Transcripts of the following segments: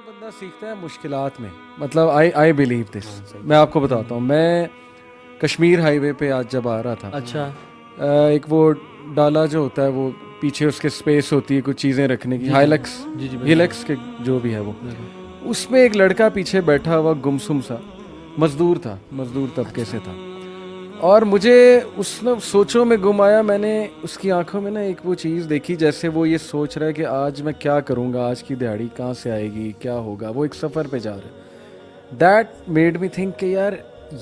بندہ سیکھتا ہے مشکلات میں. مطلب آئی بلیو دس. میں آپ کو بتاتا ہوں, میں کشمیر ہائی وے پہ آج جب آ رہا تھا, اچھا ایک وہ ڈالا جو ہوتا ہے وہ پیچھے اس کے اسپیس ہوتی ہے کچھ چیزیں رکھنے کی, ہائلکس ہیلکس کے جو بھی ہے وہ, اس میں ایک لڑکا پیچھے بیٹھا ہوا گمسم سا مزدور تھا, مزدور طبقے سے تھا. اور مجھے اس نے سوچوں میں گم آیا. میں نے اس کی آنکھوں میں نا ایک وہ چیز دیکھی جیسے وہ یہ سوچ رہا ہے کہ آج میں کیا کروں گا, آج کی دیہاڑی کہاں سے آئے گی, کیا ہوگا. وہ ایک سفر پہ جا رہا ہے. دیٹ میڈ می تھنک کہ یار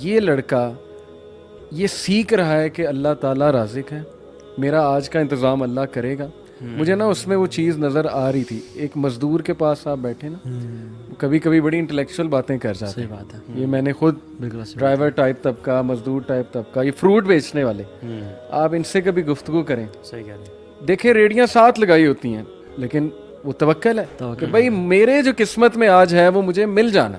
یہ لڑکا یہ سیکھ رہا ہے کہ اللہ تعالیٰ رازق ہے, میرا آج کا انتظام اللہ کرے گا. مجھے نا اس میں وہ چیز نظر آ رہی تھی. ایک مزدور کے پاس آپ بیٹھے نا, کبھی کبھی بڑی انٹلیکچوئل باتیں کر جاتے ہیں. بات ہے, یہ میں نے خود ڈرائیور ٹائپ طبقہ, مزدور ٹائپ طبقہ, یہ فروٹ بیچنے والے, آپ ان سے کبھی گفتگو کریں. صحیح کہہ رہے ہیں. دیکھیں ریڑیاں ساتھ لگائی ہوتی ہیں لیکن وہ توکل ہے کہ بھائی میرے جو قسمت میں آج ہے وہ مجھے مل جانا.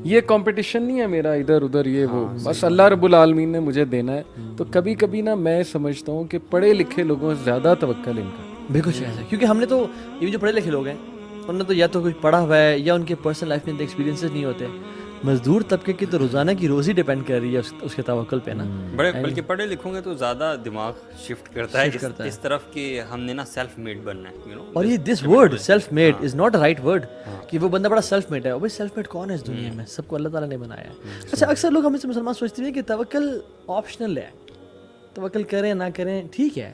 یہ کمپٹیشن نہیں ہے میرا ادھر ادھر یہ وہ, بس اللہ رب العالمین نے مجھے دینا ہے. تو کبھی کبھی نا میں سمجھتا ہوں کہ پڑھے لکھے لوگوں سے زیادہ توکل ان کا. بالکل صحیح ہے, کیونکہ ہم نے تو یہ جو پڑھے لکھے لوگ ہیں انہوں نے تو یا تو کچھ پڑھا ہوا ہے یا ان کے پرسنل لائف میں ایکسپیرینسز نہیں ہوتے. مزدور طبقے کی تو روزانہ کی روزی ڈیپینڈ کر رہی ہے اس کے توکل پہ نا. بلکہ پڑھے لکھوں گے تو زیادہ دماغ شفٹ کرتا ہے اس طرف کہ ہم نے نا سیلف میڈ بننا ہے. اور یہ this word self made is not a right word کہ وہ بندہ بڑا سیلف میڈ ہے. بھائی سیلف میڈ کون ہے اس دنیا میں؟ سب کو اللہ تعالیٰ نے بنایا ہے. اچھا اکثر لوگ ہمیں سے مسلمان سوچتے ہیں کہ توکل آپشنل ہے, توکل کریں نہ کریں ٹھیک ہے.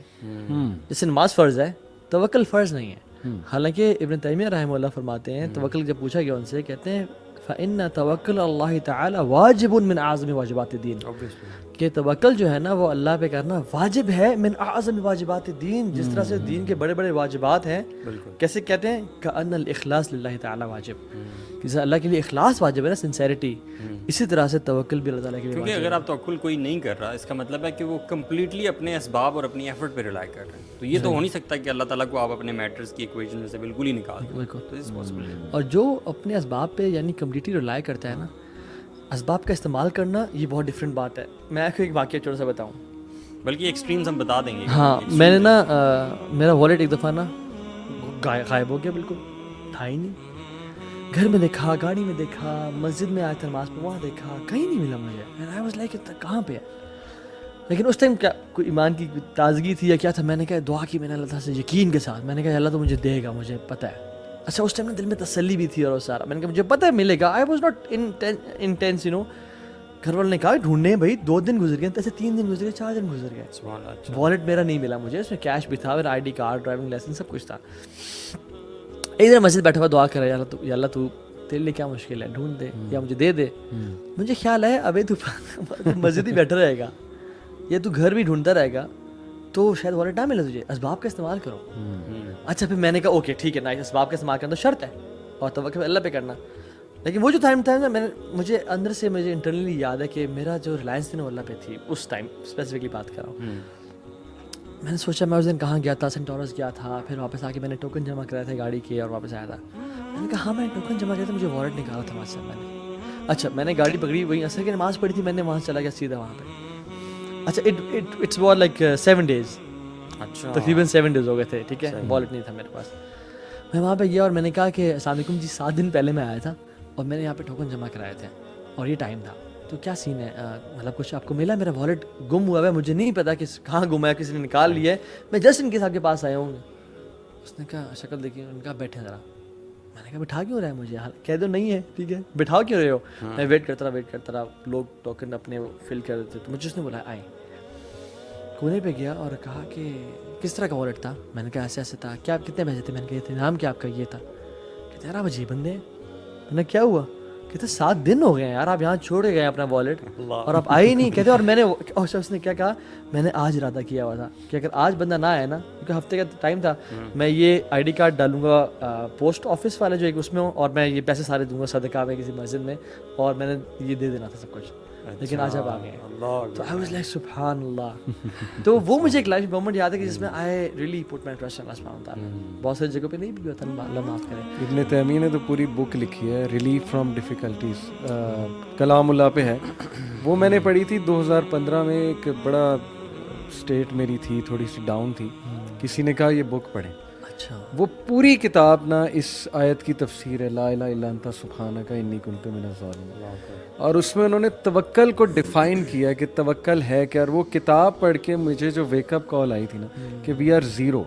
جیسے نماز فرض ہے, توکل فرض نہیں ہے. حالانکہ ابن تیمیہ رحمہ اللہ فرماتے ہیں توکل جب پوچھا گیا ان سے, کہتے ہیں فَإِنَّ تَوَكُّلَ اللَّهِ تَعَالَى وَاجِبٌ مِنْ أَعْظَمِ وَاجِبَاتِ الدِّينِ, کہ توکل جو ہے نا وہ اللہ پہ کرنا واجب ہے. من اعظم واجبات الدین, جس طرح سے دین کے بڑے بڑے واجبات ہیں. کیسے کہتے ہیں؟ کأن الاخلاص للہ تعالی واجب, جیسے اللہ کے لیے اخلاص واجب ہے نا, سنسیریٹی, اسی طرح سے توکل بھی اللہ تعالیٰ کے لیے. کیونکہ اگر آپ توکل کوئی نہیں کر رہا, اس کا مطلب ہے کہ وہ کمپلیٹلی اپنے اسباب اور اپنی ایفرٹ پہ ریلائی کر رہے ہیں. تو یہ تو ہو نہیں سکتا کہ اللہ تعالیٰ کو آپ اپنے میٹرز کی ایکویشن میں سے بالکل ہی نکال دیں. اور جو اپنے اسباب پہ یعنی کمپلیٹلی ریلائی کرتا ہے نا, اسباب کا استعمال کرنا, یہ بہت ڈفرینٹ بات ہے. میں آپ کو ایک واقعہ چھوٹا سا بتاؤں, بلکہ ایکسٹریمز ہم بتا دیں گے. ہاں میں نے نا میرا والیٹ ایک دفعہ نا غائب ہو گیا, بالکل تھا ہی نہیں. گھر میں دیکھا, گاڑی میں دیکھا, مسجد میں آیا تھا نماز پہ, وہاں دیکھا, کہیں نہیں ملا مجھے. اینڈ آئی واز لائک کہاں پہ ہے. لیکن اس ٹائم کیا کوئی ایمان کی تازگی تھی یا کیا تھا, میں نے کہا دعا کی میں نے اللہ تعالیٰ سے یقین کے ساتھ, میں نے کہا اللہ تو مجھے دے گا, مجھے پتہ ہے. اچھا اس ٹائم نا دل میں تسلی بھی تھی اور سارا, میں نے کہا مجھے پتہ ہے ملے گا. آئی واز ناٹ انٹینس, گھر والوں نے کہا ڈھونڈنے بھائی 2 دن گزر گئے, ایسے 3 دن گزر گئے, 4 دن گزر گئے. والیٹ میرا نہیں ملا مجھے, اس میں کیش بھی تھا, میرا I D card, driving licence, سب کچھ تھا. ایک دن مسجد بیٹھا ہوا دعا کر رہا ہے, یا اللہ تو تیرے لیے کیا مشکل ہے, ڈھونڈ دے یا مجھے دے دے. مجھے خیال ہے ابھی تو مسجد ہی بیٹھا رہے گا یا تو گھر بھی ڈھونڈتا رہے گا تو شاید والیٹ نہ ملے تجھے, اسباب کا استعمال کرو. اچھا پھر میں نے کہا اوکے ٹھیک ہے نا, اسباب کا استعمال کرنا تو شرط ہے اور توکل اللہ پہ کرنا. لیکن وہ جو ٹائم تھا نا, مجھے اندر سے مجھے انٹرنلی یاد ہے کہ میرا جو ریلائنس تھی نا اللہ پہ تھی اس ٹائم, اسپیسیفکلی بات کر رہا ہوں. میں نے سوچا میں اس دن کہاں گیا تھا, سینٹ ٹورس گیا تھا, پھر واپس آ کے میں نے ٹوکن جمع کرائے تھے گاڑی کے اور واپس آیا تھا. میں نے کہا ہاں میں نے ٹوکن جمع کیا تھا, مجھے والیٹ نکالا تھا وہاں سے میں نے. اچھا میں نے گاڑی پکڑی, وہیں عصر کی نماز پڑھی تھی, میں نے وہاں چلا گیا سیدھا وہاں پہ. اچھا اٹس واز لائک 7 days, اچھا تقریباً 7 days ہو گئے تھے, ٹھیک ہے, والیٹ نہیں تھا میرے پاس. میں وہاں پہ گیا اور میں نے کہا کہ السلام علیکم جی, 7 دن پہلے میں آیا تھا اور میں نے یہاں پہ ٹوکن جمع کرائے تھے اور یہ ٹائم تھا, تو کیا سین ہے, مطلب کچھ آپ کو ملا؟ میرا والیٹ گم ہوا ہے, مجھے نہیں پتا کہ کہاں گم ہے, کسی نے نکال لیا ہے, میں جسٹ ان کے صاحب کے پاس آیا ہوں. اس نے کہا شکل دیکھی, انہوں نے کہا بیٹھے ذرا. میں نے کہا بٹھا کیوں رہا ہے مجھے, کہہ دو نہیں ہے ٹھیک ہے, بٹھاؤ کیوں رہے ہو. میں ویٹ کرتا رہا, لوگ ٹوکن اپنے فل کر دیتے, تو مجھے اس نے بولا آئیں. کونے پہ گیا اور کہا کہ کس طرح کا والیٹ تھا. میں نے کہا ایسے ایسے تھا. کیا کتنے پیسے تھے؟ میں نے کہا یہ تھے. نام کیا آپ کا؟ یہ تھا. کہتے یار آپ عجیب بندے ہیں. میں نے کیا ہوا؟ کہتے 7 دن ہو گئے ہیں یار, آپ یہاں چھوڑے گئے اپنا والیٹ اور آپ آئے ہی نہیں. کہتے اور میں نے, اس نے کیا کہا, میں نے آج ارادہ کیا ہوا تھا کہ اگر آج بندہ نہ آیا نا, کیونکہ ہفتے کا ٹائم تھا, میں یہ آئی ڈی کارڈ ڈالوں گا پوسٹ آفس والے جو ایک اس میں ہوں, اور میں یہ پیسے سارے دوں گا صدقہ میں کسی مسجد میں, اور میں نے یہ دے دینا تھا سب کچھ. لیکن آج آپ آ گئے. تو آئی واز لائک سبحان اللہ. تو وہ مجھے ایک لائف مومنٹ یاد ہے کہ جس میں I really put my trust in اللہ سبحانہ وتعالی. بہت ساری جگہوں پہ نہیں بھی ہوتا, اللہ معاف کرے. ابن تیمیہ نے تو پوری بک لکھی ہے, ریلیف فرام ڈیفیکلٹیز, کلام اللہ پہ ہے. وہ میں نے پڑھی تھی 2015 میں. ایک بڑا اسٹیٹ میری تھی تھوڑی سی ڈاؤن تھی, کسی نے کہا یہ بک پڑھیں. اچھا وہ پوری کتاب نا اس آیت کی تفسیر ہے، لا الہ الا انت سبحانک انی کنت من الظالمین، اور اس میں انہوں نے توکل کو ڈیفائن کیا کہ توکل ہے کیا. اور وہ کتاب پڑھ کے مجھے جو ویک اپ کال آئی تھی نا کہ وی آر زیرو،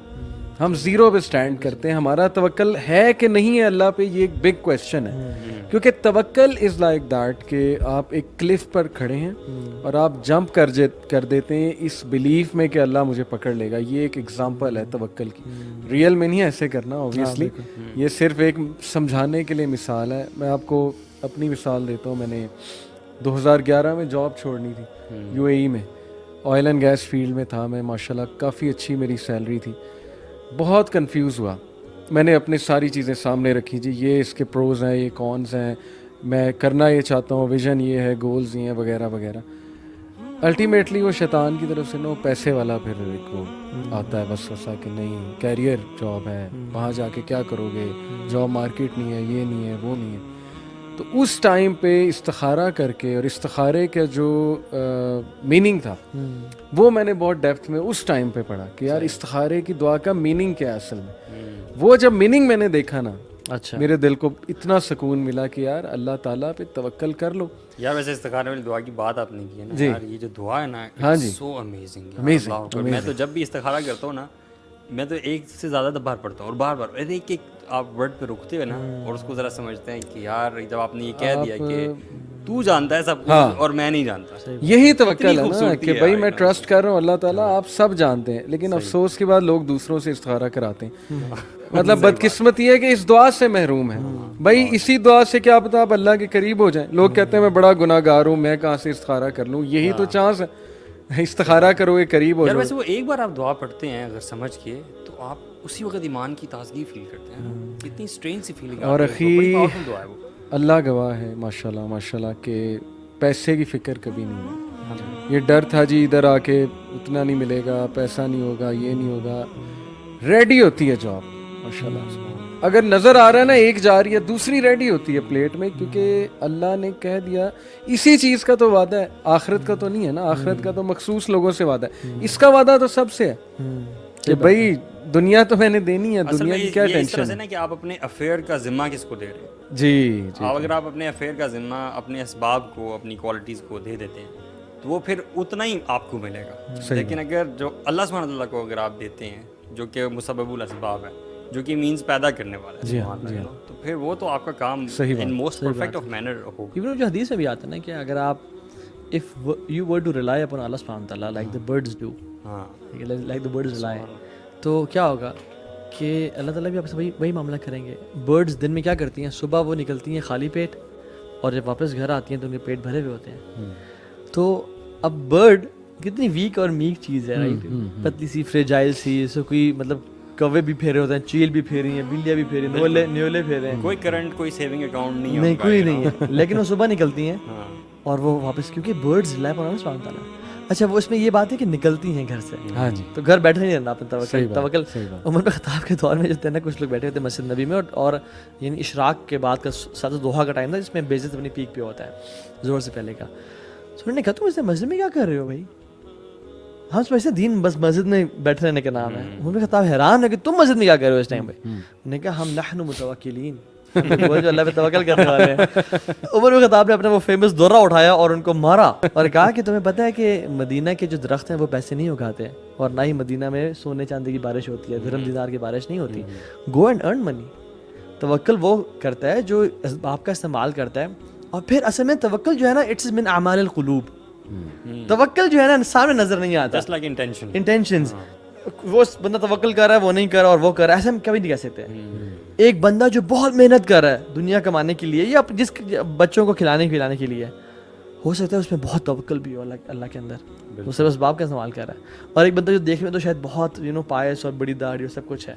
ہم زیرو پہ سٹینڈ کرتے ہیں، ہمارا توکل ہے کہ نہیں ہے اللہ پہ، یہ ایک بگ کویسچن ہے. کیونکہ توکل از لائک دیٹ کہ آپ ایک کلف پر کھڑے ہیں اور آپ جمپ کر دیتے ہیں اس بلیف میں کہ اللہ مجھے پکڑ لے گا. یہ ایک ایگزامپل ہے توکل کی. ریئل میں نہیں ایسے کرنا اوبویسلی، یہ صرف ایک سمجھانے کے لیے مثال ہے. میں آپ کو اپنی مثال دیتا ہوں. میں نے 2011 میں جاب چھوڑنی تھی UAE میں، آئل اینڈ گیس فیلڈ میں تھا میں، ماشاءاللہ کافی اچھی میری سیلری تھی. بہت کنفیوز ہوا، میں نے اپنی ساری چیزیں سامنے رکھی، جی یہ اس کے پروز ہیں، یہ کونز ہیں، میں کرنا یہ چاہتا ہوں، ویژن یہ ہے، گولز یہ ہیں وغیرہ وغیرہ. الٹیمیٹلی وہ شیطان کی طرف سے نا پیسے والا پھر ایک وہ آتا ہے وسوسہ کہ نہیں کیریئر جاب ہے، وہاں جا کے کیا کرو گے، جاب مارکیٹ نہیں ہے، یہ نہیں ہے، وہ نہیں ہے. تو اس ٹائم پہ استخارہ کر کے، اور استخارے کا جو میننگ تھا وہ میں نے بہت ڈیپتھ میں اس ٹائم پہ پڑھا کہ یار استخارے کی دعا کا میننگ کیا ہے اصل میں. وہ جب میننگ میں نے دیکھا نا، اچھا میرے دل کو اتنا سکون ملا کہ یار اللہ تعالیٰ پہ توکل کر لو. یار ویسے استخارے والی دعا کی بات آپ نے کی ہے نا یار، یہ جو دعا ہے نا ہاں جی، سو امیزنگ. میں تو جب بھی استخارہ کرتا ہوں نا، میں تو ایک سے زیادہ بار پڑھتا ہوں، اور بار بار ایک ایک آپ ورڈ پہ رکتے ہو نا اور اس کو ذرا سمجھتے ہیں کہ یار جب آپ نے یہ کہہ دیا کہ تو جانتا ہے سب کچھ اور میں نہیں جانتا، یہی توکل ہے نا کہ بھائی میں ٹرسٹ کر رہا ہوں اللہ تعالیٰ آپ سب جانتے ہیں. لیکن افسوس کے بعد لوگ دوسروں سے استخارہ کراتے ہیں. مطلب بدقسمتی ہے کہ اس دعا سے محروم ہے. بھائی اسی دعا سے کیا پتا آپ اللہ کے قریب ہو جائیں. لوگ کہتے ہیں میں بڑا گناہ گار ہوں، میں کہاں سے استخارہ کر لوں. یہی تو چانس ہے، استخارہ کرو گے قریب ہو یار. جاؤ. ویسے وہ ایک بار آپ دعا پڑھتے ہیں اگر سمجھ کے تو آپ اسی وقت ایمان کی تازگی فیل کرتے ہیں. کتنی اسٹرینج سی فیلنگ. اور اخی اللہ گواہ ہے ماشاءاللہ ماشاءاللہ کہ پیسے کی فکر کبھی نہیں ہے. یہ ڈر تھا جی ادھر آ کے اتنا نہیں ملے گا، پیسہ نہیں ہوگا، یہ نہیں ہوگا. ریڈی ہوتی ہے جاب ماشاءاللہ. اگر نظر آ رہا ہے نا ایک جا رہی ہے، دوسری ریڈی ہوتی ہے پلیٹ میں، کیونکہ اللہ نے کہہ دیا. اسی چیز کا تو وعدہ ہے، آخرت کا تو نہیں ہے نا. آخرت کا تو مخصوص لوگوں سے وعدہ ہے، اس کا وعدہ تو سب سے ہے کہ بھائی دنیا تو میں نے دینی ہے، دنیا کی کیا ٹینشن ہے نا کہ آپ اپنے افیئر کا ذمہ کس کو دے رہے ہیں. جی اگر آپ اپنے افیئر کا ذمہ اپنے اسباب کو، اپنی کوالٹیز کو دے دیتے ہیں تو وہ پھر اتنا ہی آپ کو ملے گا. لیکن اگر جو اللہ سبحانہ تعالیٰ کو اگر آپ دیتے ہیں جو کہ مسبب الاسباب ہے، جو کہ مینز پیدا کرنے والا ہے، تو پھر وہ تو آپ کا کام in most perfect of manner ہوگا. ایون جو حدیث میں بھی آتا ہے نا کہ اگر آپ if you were to rely upon Allah subhanahu wa ta'ala like the birds do, like the birds rely, تو کیا ہوگا کہ اللہ تعالیٰ بھی آپ سے وہی معاملہ کریں گے. برڈز دن میں کیا کرتی ہیں، صبح وہ نکلتی ہیں خالی پیٹ اور جب واپس گھر آتی ہیں تو ان کے پیٹ بھرے ہوئے ہوتے ہیں. تو اب برڈ کتنی ویک اور میک چیز ہے، رائٹ، پتلی سی فریجائل سی، اس کو کوئی مطلب کوے بھی پھیرے ہوتے ہیں، چیل بھی پھیری ہیں، بلیاں بھی پھیری ہیں، نیولے پھیرے ہیں، کوئی کرنٹ کوئی سیونگ اکاؤنٹ نہیں نہیں، کوئی نہیں ہے. لیکن وہ صبح نکلتی ہیں اور وہ واپس، کیونکہ برڈز ریلائی اپون اللہ سبحانہ وتعالیٰ. اچھا وہ اس میں یہ بات ہے کہ نکلتی ہیں گھر سے. ہاں جی، تو گھر بیٹھے نہیں رہنا اپنے توکل. عمر بن خطاب کے دور میں جو تھے نا، کچھ لوگ بیٹھے ہوتے مسجد نبی میں، اور یعنی اشراق کے بعد کا ساتھ دوحہ کا ٹائم تھا جس میں بیزت اپنی پیک پہ ہوتا ہے زور سے پہلے کا. تو انہوں نے کہا تم اس مسجد میں کیا کر رہے ہو بھائی؟ ہم سمجھتے دین بس مسجد میں بیٹھے رہنے کا نام ہے. عمر بن خطاب حیران ہے کہ تم مسجد میں کیا کر رہے ہو اس ٹائم پہ. انہوں نے کہا ہم نحن متوکلین، وہ جو اللہ پہ توکل کرنے والے ہیں. عمر بن خطاب نے اپنا وہ فیمس دورہ اٹھایا اور ان کو مارا اور کہا کہ تمہیں پتہ ہے کہ مدینہ کے جو درخت ہیں وہ پیسے نہیں اگاتے، اور نہ ہی مدینہ میں سونے چاندی کی بارش ہوتی ہے، درہم دینار کی بارش نہیں ہوتی. گو اینڈ ارن منی. توکل وہ کرتا ہے جو اسباب کا استعمال کرتا ہے. اور پھر اصل میں توکل جو ہے نا، اٹس من اعمال القلوب. توکل جو ہے نا سامنے نظر نہیں آتا، جسٹ لائک انٹینشنز. وہ بندہ توکل کر رہا ہے، وہ نہیں کر رہا، اور وہ کر رہا ہے، ایسے ہم کبھی نہیں کہہ سکتے. ایک بندہ جو بہت محنت کر رہا ہے دنیا کمانے کے لیے یا جس بچوں کو کھلانے پلانے کے لیے، ہو سکتا ہے اس میں بہت توکل بھی ہو اللہ کے اندر، وہ صرف اسباب کا استعمال کر رہا ہے. اور ایک بندہ جو دیکھنے میں تو شاید بہت پائس اور بڑی داڑھی اور سب کچھ ہے،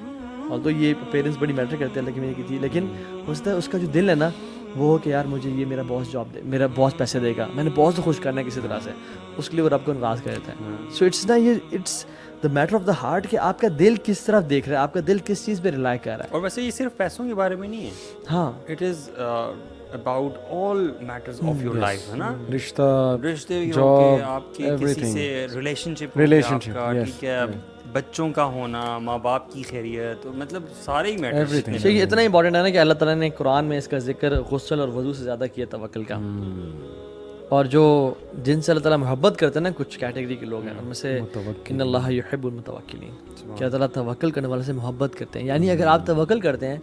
اور تو یہ پیرنٹس بڑی میٹر کرتے ہیں، لیکن میں کی تھی، لیکن ہو سکتا ہے اس کا جو دل ہے نا وہ ہو کہ یار مجھے یہ میرا باس جاب دے، میرا باس پیسے دے گا، میں نے باس کو خوش کرنا ہے کسی طرح سے، اس کے لیے وہ رب کو ناراض کر دیتا ہے. سو اٹس نا یہ it's the matter of the heart کہ آپ کا دل کس طرف دیکھ رہا ہے، آپ کا دل کس چیز پہ ریلائی کر رہا ہے. اور ویسے یہ صرف پیسوں کے بارے میں نہیں ہے، ہاں it is about all matters of your life, ہے نا. رشتے، جاب، جاب، آپ کی کسی سے ریلیشن شپ، ریلیشن شپ، ٹھیک ہے، بچوں کا ہونا, ماں باپ کی خیریت, مطلب سارے ہی میٹر. یہ اتنا امپورٹنٹ ہے نا کہ اللہ تعالیٰ نے قرآن میں اس کا ذکر غسل اور وضو سے زیادہ کیا توکل کا. اور جو جن سے اللہ تعالیٰ محبت کرتے ہیں نا, کچھ کیٹیگری کے لوگ ہیں ان میں سے ان اللہ یحب المتوکلین, کہ اللہ تعالیٰ توکل کرنے والے سے محبت کرتے ہیں. یعنی اگر آپ توکل کرتے ہیں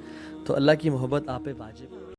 تو اللہ کی محبت آپ پہ واجب ہے.